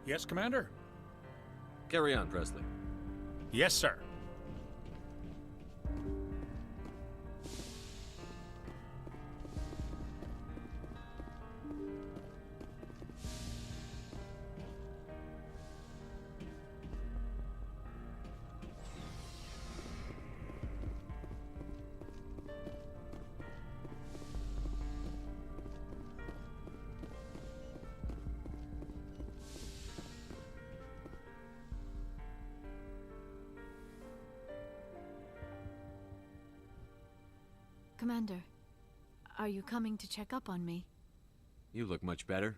Yes, Commander? Carry on, Presley. Yes, sir. Commander, are you coming to check up on me? You look much better.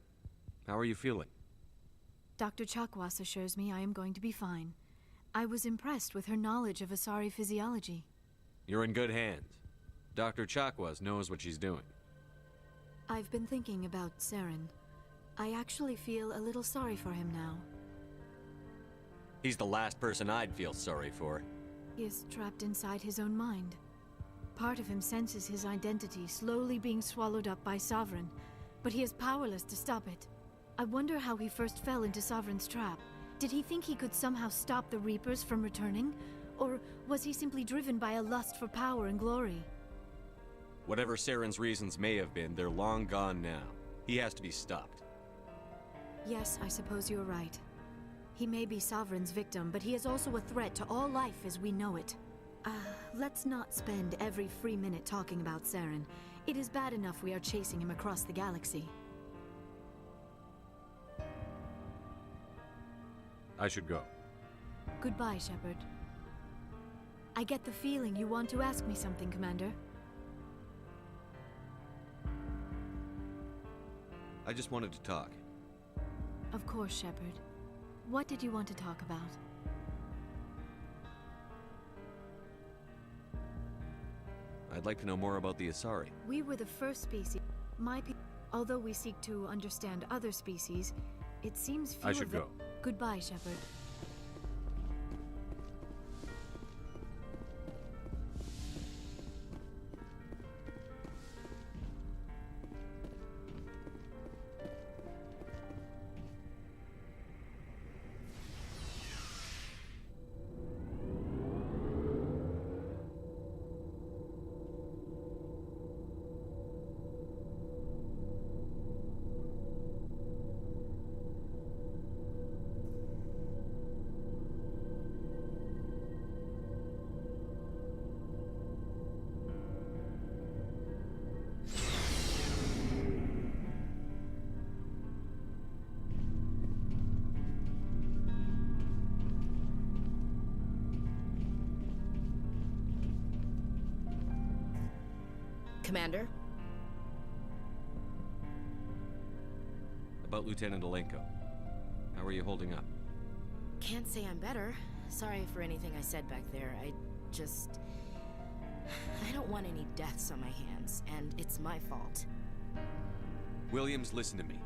How are you feeling? Dr. Chakwas assures me I am going to be fine. I was impressed with her knowledge of Asari physiology. You're in good hands. Dr. Chakwas knows what she's doing. I've been thinking about Saren. I actually feel a little sorry for him now. He's the last person I'd feel sorry for. He is trapped inside his own mind. Part of him senses his identity slowly being swallowed up by Sovereign, but he is powerless to stop it. I wonder how he first fell into Sovereign's trap. Did he think he could somehow stop the Reapers from returning? Or was he simply driven by a lust for power and glory? Whatever Saren's reasons may have been, they're long gone now. He has to be stopped. Yes, I suppose you're right. He may be Sovereign's victim, but he is also a threat to all life as we know it. Let's not spend every free minute talking about Saren. It is bad enough we are chasing him across the galaxy. I should go. Goodbye, Shepard. I get the feeling you want to ask me something, Commander. I just wanted to talk. Of course, Shepard. What did you want to talk about? I'd like to know more about the Asari. We were the first species. Although we seek to understand other species, it seems few I should of them... go. Goodbye, Shepard. Commander? About Lieutenant Alenko. How are you holding up? Can't say I'm better. Sorry for anything I said back there. I don't want any deaths on my hands, and it's my fault. Williams, listen to me.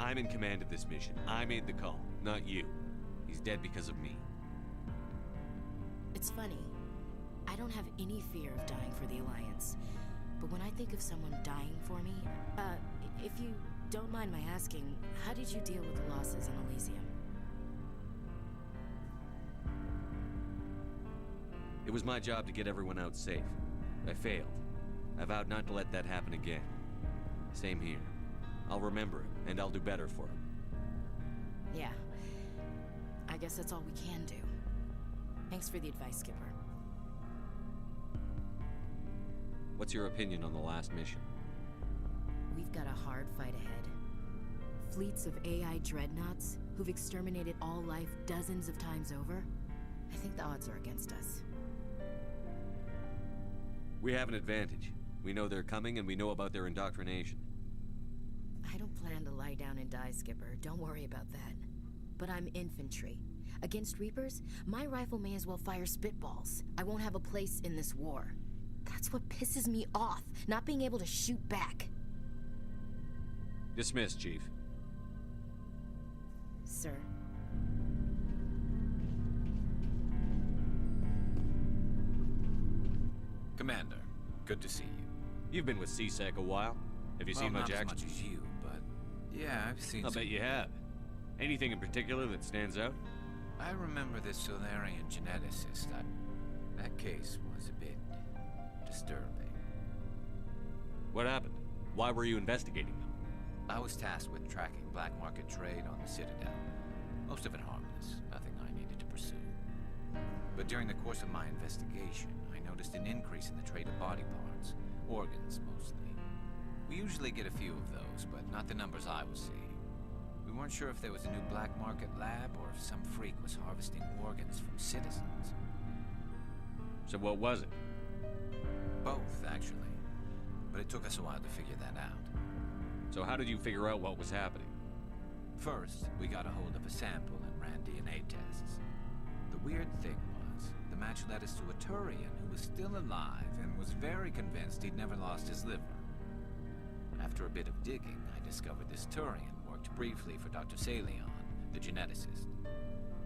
I'm in command of this mission. I made the call, not you. He's dead because of me. It's funny. I don't have any fear of dying for the Alliance. But when I think of someone dying for me, if you don't mind my asking, how did you deal with the losses in Elysium? It was my job to get everyone out safe. I failed. I vowed not to let that happen again. Same here. I'll remember him, and I'll do better for him. Yeah. I guess that's all we can do. Thanks for the advice, Skipper. What's your opinion on the last mission? We've got a hard fight ahead. Fleets of AI dreadnoughts who've exterminated all life dozens of times over. I think the odds are against us. We have an advantage. We know they're coming, and we know about their indoctrination. I don't plan to lie down and die, Skipper. Don't worry about that. But I'm infantry. Against Reapers, my rifle may as well fire spitballs. I won't have a place in this war. That's what pisses me off, not being able to shoot back. Dismissed, Chief. Sir. Commander, good to see you. You've been with CSEC a while. Have you seen much not action? as much as you, but yeah, I've seen I'll bet you have. Anything in particular that stands out? I remember this Solarian geneticist. That case was a bit disturbing. What happened? Why were you investigating them? I was tasked with tracking black market trade on the Citadel. Most of it harmless, nothing I needed to pursue. But during the course of my investigation, I noticed an increase in the trade of body parts, organs mostly. We usually get a few of those, but not the numbers I was seeing. We weren't sure if there was a new black market lab or if some freak was harvesting organs from citizens. So what was it? Both, actually. But it took us a while to figure that out. So how did you figure out what was happening? First, we got a hold of a sample and ran DNA tests. The weird thing was, the match led us to a Turian who was still alive and was very convinced he'd never lost his liver. After a bit of digging, I discovered this Turian worked briefly for Dr. Salion, the geneticist.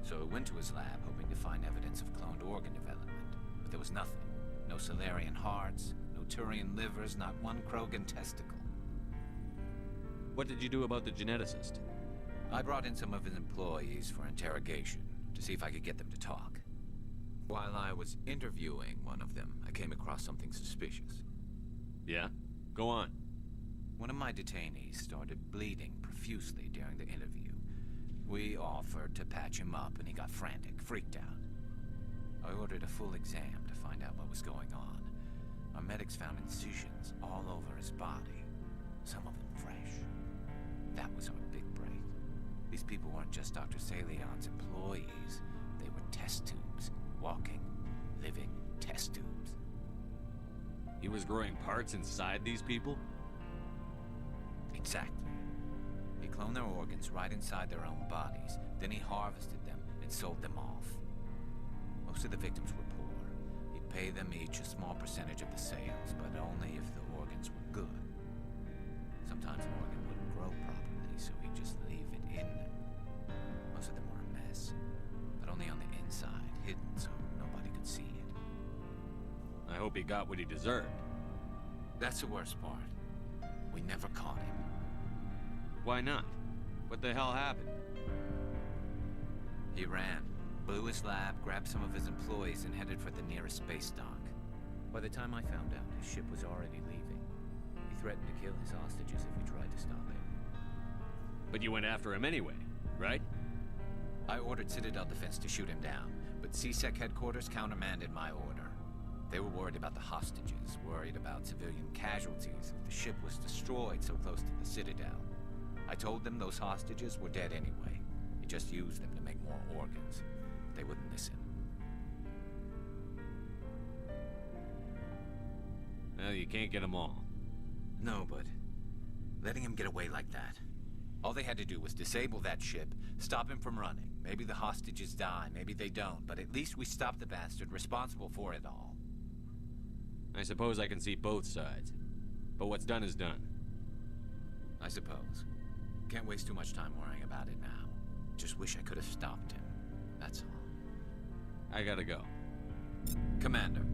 So I went to his lab hoping to find evidence of cloned organ development, but there was nothing. No Solarian hearts, no Turian livers, not one Krogan testicle. What did you do about the geneticist? I brought in some of his employees for interrogation, to see if I could get them to talk. While I was interviewing one of them, I came across something suspicious. Yeah? Go on. One of my detainees started bleeding profusely during the interview. We offered to patch him up, and he got frantic, freaked out. I ordered a full exam to find out what was going on. Our medics found incisions all over his body, some of them fresh. That was our big break. These people weren't just Dr. Salion's employees. They were test tubes. Walking, living test tubes. He was growing parts inside these people? Exactly. He cloned their organs right inside their own bodies. Then he harvested them and sold them off. Most of the victims were poor. He'd pay them each a small percentage of the sales, but only if the organs were good. Sometimes an organ wouldn't grow properly, so he'd just leave it in them. Most of them were a mess, but only on the inside, hidden so nobody could see it. I hope he got what he deserved. That's the worst part. We never caught him. Why not? What the hell happened? He ran, blew his lab, grabbed some of his employees, and headed for the nearest space dock. By the time I found out, his ship was already leaving. He threatened to kill his hostages if we tried to stop him. But you went after him anyway, right? I ordered Citadel Defense to shoot him down, but CSEC headquarters countermanded my order. They were worried about the hostages, worried about civilian casualties if the ship was destroyed so close to the Citadel. I told them those hostages were dead anyway. He just used them to make more organs. They wouldn't listen. Well, you can't get them all. No, but letting him get away like that. All they had to do was disable that ship, stop him from running. Maybe the hostages die, maybe they don't, but at least we stopped the bastard responsible for it all. I suppose I can see both sides. But what's done is done. I suppose. Can't waste too much time worrying about it now. Just wish I could have stopped him. That's all. I gotta go. Commander,